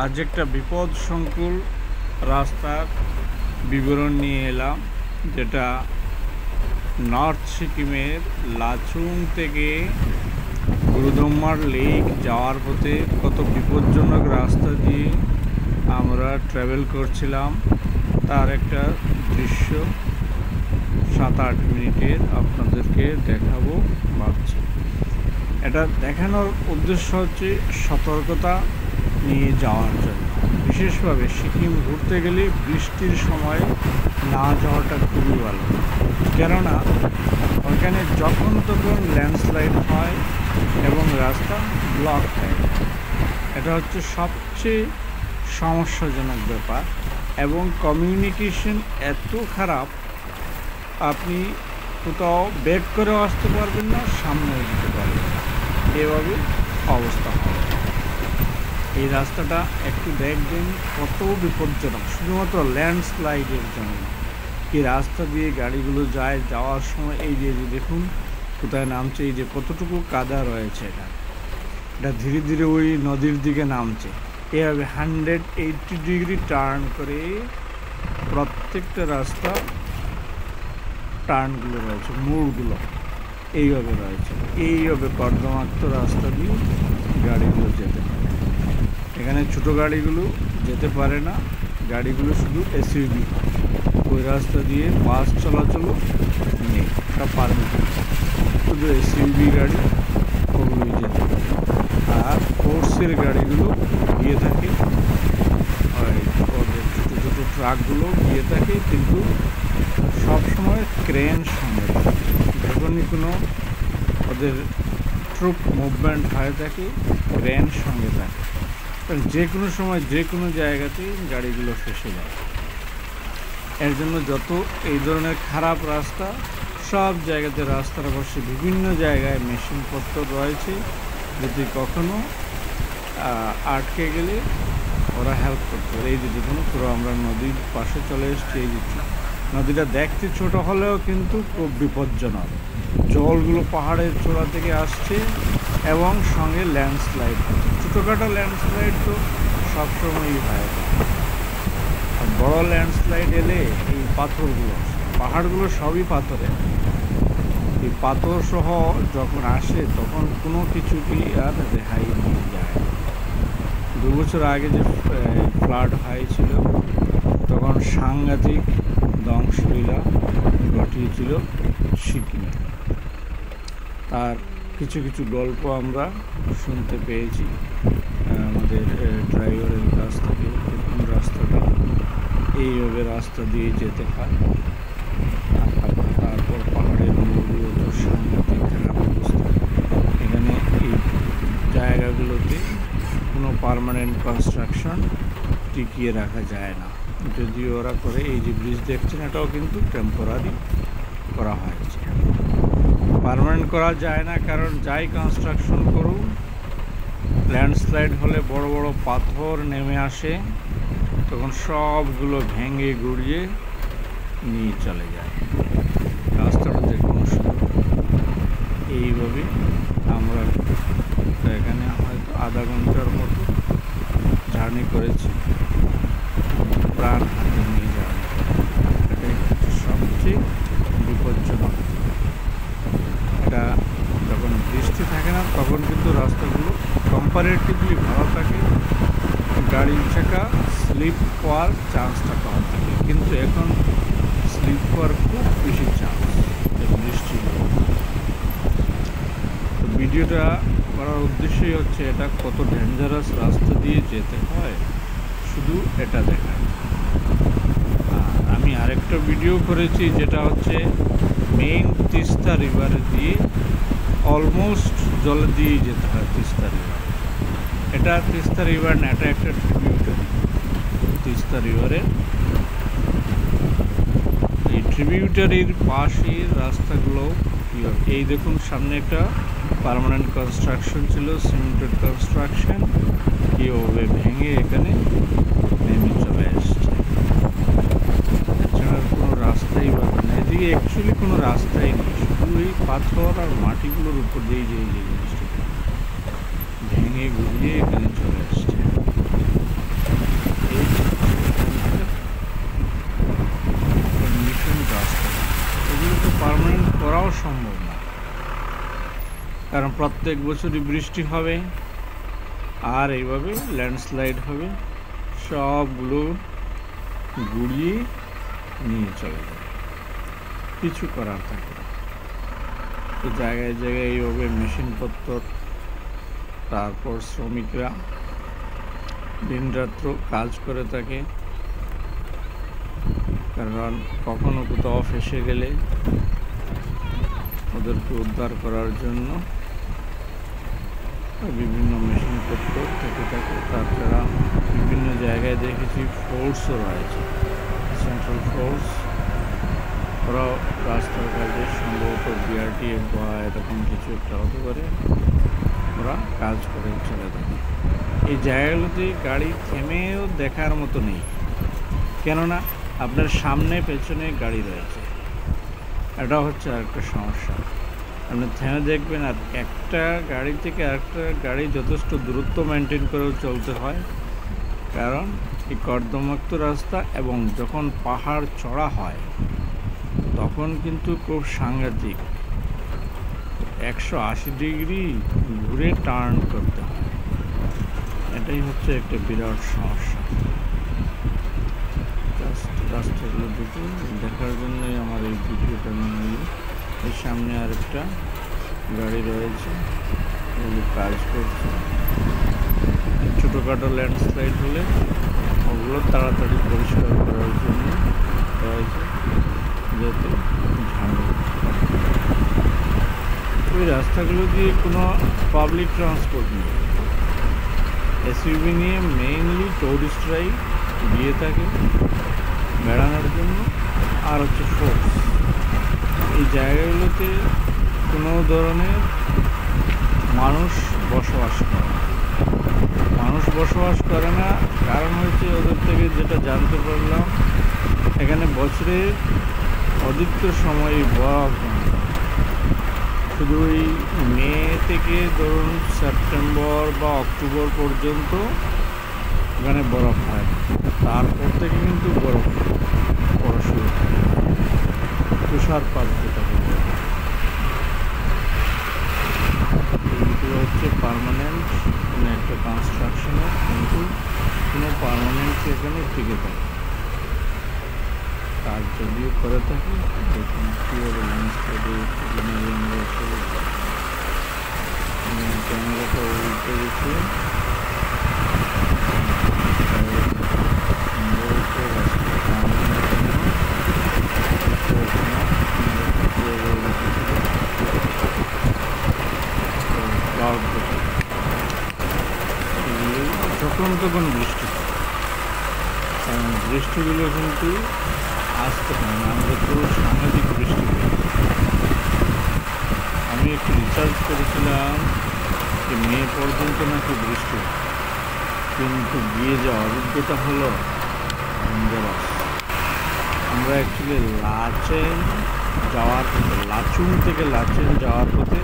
আজ একটা বিপদ সংকুল রাস্তার বিবরণ নিয়ে এলাম, যেটা নর্থ সিকিমের লাচুং থেকে গুরুদম্মার লেক যাওয়ার পথে কত বিপজ্জনক রাস্তা দিয়ে আমরা ট্রাভেল করছিলাম তার একটা দৃশ্য 7-8 মিনিটের আপনাদেরকে দেখাবো ভাবছি। এটা দেখানোর উদ্দেশ্য হচ্ছে সতর্কতা নিয়ে যাওয়ার জন্য। বিশেষভাবে সিকিম ঘুরতে গেলে বৃষ্টির সময় না যাওয়াটা খুবই ভালো, কেননা ওখানে যখন তখন ল্যান্ডস্লাইড হয় এবং রাস্তা ব্লক হয়। এটা হচ্ছে সবচেয়ে সমস্যাজনক ব্যাপার, এবং কমিউনিকেশন এত খারাপ, আপনি কোথাও ব্যাক করেও আসতে পারবেন না, সামনেও যেতে পারবেন না, এভাবে অবস্থা হয়। এই রাস্তাটা একটু দেখবেন কত বিপজ্জনক, শুধুমাত্র ল্যান্ডস্লাইডের জন্য। এই রাস্তা দিয়ে গাড়িগুলো যায়, যাওয়ার সময় এই যে দেখুন কোথায় নামছে, এই যে কতটুকু কাদা রয়েছে, এটা ধীরে ধীরে ওই নদীর দিকে নামছে। এভাবে 180 ডিগ্রি টার্ন করে প্রত্যেকটা রাস্তা টার্নগুলো রয়েছে, মোড়গুলো এইভাবে রয়েছে। এইভাবে কর্দমাক্ত রাস্তা দিয়ে গাড়িগুলো যেতে পারে। এখানে ছোটো গাড়িগুলো যেতে পারে না, গাড়িগুলো শুধু এসইউভি। ওই রাস্তা দিয়ে বাস চলাচলও নেই, সব পারমিট, শুধু এসইউভি গাড়ি ওগুলোই যেতে পারে। আর ফোর্সের গাড়িগুলো গিয়ে থাকে, ওদের ছোটো ছোটো ট্রাকগুলো গিয়ে থাকে, কিন্তু সবসময় ক্রেন সঙ্গে থাকে। যখনই কোনো ওদের ট্রুপ মুভমেন্ট হয়ে থাকে, ক্রেন সঙ্গে থাকে, কারণ যে কোনো সময় যে কোনো জায়গাতেই গাড়িগুলো ফেসে যায়। এর জন্য যত এই ধরনের খারাপ রাস্তা, সব জায়গাতে রাস্তার পাশে বিভিন্ন জায়গায় মেশিনপত্র রয়েছে, যদি কখনো আটকে গেলে ওরা হেল্প করতে পারে। এই যে দেখুন পুরো আমরা নদীর পাশে চলে এসেছি। এই যে নদীটা দেখতে ছোট হলেও কিন্তু খুব বিপজ্জনক। জলগুলো পাহাড়ের চূড়া থেকে আসছে এবং সঙ্গে ল্যান্ডস্লাইড হচ্ছে। ছোটোখাটো ল্যান্ডস্লাইড তো সবসময়ই হয়, আর বড় ল্যান্ডস্লাইড এলে এই পাথরগুলো, পাহাড়গুলো সবই পাথরের, এই পাথর সহ যখন আসে তখন কোনো কিছুকেই আর রেহাই নিয়ে যায়। 2 বছর আগে যে ফ্লাড হয়েছিল, তখন সাংঘাতিক ধ্বংসলীলা ঘটিয়েছিল সিকিমে। তার কিছু কিছু গল্প আমরা শুনতে পেয়েছি আমাদের ড্রাইভারের কাছ থেকে। কোন রাস্তাটা এইভাবে রাস্তা দিয়ে যেতে হয়, তারপর পাহাড়ের মোড়গুলো তো সাংঘাতিক খারাপ অবস্থা। এখানে এই জায়গাগুলোতে কোনো পার্মানেন্ট কনস্ট্রাকশন টিকিয়ে রাখা যায় না, যদিও ওরা করে। এই যে ব্রিজ দেখছেন, এটাও কিন্তু টেম্পোরারি করা হয়েছে, পার্মানেন্ট করা যায় না, কারণ যাই কনস্ট্রাকশন করুন, ল্যান্ডস্লাইড হলে বড় বড় পাথর নেমে আসে, তখন সবগুলো ভেঙে গুড়িয়ে নিয়ে চলে যায়। রাস্তাটা দেখুন শুধু এইভাবে আমরা এখানে হয়তো আধা ঘন্টার মতো জার্নি করেছি, প্রাণ হাতে নিয়ে জার্নি। এটাই হচ্ছে সবচেয়ে বিপজ্জনক। এটা যখন বৃষ্টি থাকে না, তখন কিন্তু রাস্তাগুলো কম্পারেটিভলি ভালো থাকে, গাড়ির চাকা স্লিপ হওয়ার চান্সটা কম থাকে, কিন্তু এখন স্লিপ হওয়ার খুব বেশি চান্স বৃষ্টি। তো ভিডিওটা করার উদ্দেশ্যই হচ্ছে এটা কত ডেঞ্জারাস রাস্তা দিয়ে যেতে হয়, শুধু এটা দেখায়। আমি আরেকটা ভিডিও করেছি, যেটা হচ্ছে মেইন তিস্তা রিভার দিয়ে অলমোস্ট জল দিয়ে যেতে হয় তিস্তা রিভার। এটা তিস্তা রিভার না, এটা একটা ট্রিবিউটারি তিস্তা রিভারের। এই ট্রিবিউটারির পাশে রাস্তাগুলো এই দেখুন, সামনে একটা পার্মানেন্ট কনস্ট্রাকশন ছিল, সিমেন্টেড কনস্ট্রাকশন, এইভাবে ভেঙে এখানে নেমে চলে এসছে। এছাড়া কোনো রাস্তাই পাবে না, এদিকে অ্যাকচুয়ালি কোনো রাস্তাই নেই, শুধু এই পাথর আর মাটিগুলোর উপর দিয়ে যে জিনিসটা ভেঙে গুড়িয়ে এখানে চলে এসছে। প্রত্যেক বছরই বৃষ্টি হবে আর এইভাবে ল্যান্ডস্লাইড হবে, সবগুলো গুড়িয়ে নিয়ে চলে যাবে, কিছু করার থাকে না। তো জায়গায় জায়গায় এইভাবে মেশিনপত্র, তারপর শ্রমিকরা দিনরাত্র কাজ করে থাকে, কারণ কখনো কোথাও ফেসে গেলে ওদেরকে উদ্ধার করার জন্য বিভিন্ন মেশিনপত্র থেকে থাকে। তাছাড়া বিভিন্ন জায়গায় দেখেছি ফোর্সও রয়েছে, সেন্ট্রাল ফোর্স, ওরাও রাস্তার কাজে সম্ভবত বিআরটিএফ বা এরকম কিছু একটা হতে পারে, ওরা কাজ করে চলে থাকে। এই জায়গাগুলোতে গাড়ি থেমেও দেখার মতো নেই, কেননা আপনার সামনে পেছনে গাড়ি রয়েছে। এটা হচ্ছে আরেকটা সমস্যা, আপনি থেমে দেখবেন আর একটা গাড়ি থেকে আরেকটা গাড়ি যথেষ্ট দূরত্ব মেনটেন করেও চলতে হয়, কারণ এই কর্দমাক্ত রাস্তা এবং যখন পাহাড় চড়া হয় তখন কিন্তু খুব সাংঘাতিক 180 ডিগ্রি ঘুরে টার্ন করতে হয়। এটাই হচ্ছে একটা বিরাট সমস্যা। রাস্তাগুলো দুটো দেখার জন্যই আমার এই ভিডিওটা নিয়ে। এর সামনে আরেকটা গাড়ি রয়েছে, ওগুলো কাজ করছে। ছোটোখাটো ল্যান্ডস্লাইড হলে ওগুলো তাড়াতাড়ি পরিষ্কার করার জন্য রয়েছে, যাতে ঝামেলা। ওই রাস্তাগুলো দিয়ে কোনো পাবলিক ট্রান্সপোর্ট নেই, এসইউভি নিয়ে মেইনলি টুরিস্টরাই গিয়ে থাকে বেড়ানোর জন্য, আর হচ্ছে ফোর্স। এই জায়গাগুলোতে কোনো ধরনের মানুষ বসবাস করে না। কারণ হচ্ছে ওদের থেকে যেটা জানতে পারলাম, এখানে বছরে অধিকতর সময় বরফ জমে। শুধু ওই মে থেকে ধরুন সেপ্টেম্বর বা অক্টোবর পর্যন্ত ওখানে বরফ হয়, তারপর থেকে কিন্তু বরফ পড়া শুরু হয়, তুষারপাত যেটা বলে। এইগুলো হচ্ছে পার্মানেন্ট কোনো একটা কনস্ট্রাকশনের, কিন্তু কোনো পার্মানেন্ট এখানে টিকে থাকে। কাজ যদিও করে থাকে, দেখুন কীভাবে ল্যান্ডস্লাইডে আমরা ক্যামেরাটা উল্টে গেছে। যখন তখন বৃষ্টি, কারণ বৃষ্টিগুলো কিন্তু আসতে পারে না, আমরা তো সাংঘাতিক বৃষ্টি পেয়েছি। আমি একটু রিসার্চ করেছিলাম যে মে পর্যন্ত নাকি বৃষ্টি, কিন্তু গিয়ে যে অভিজ্ঞতা হলো ডেঞ্জারাস। আমরা অ্যাকচুয়ালি লাচুং থেকে লাচেন যাওয়ার পথে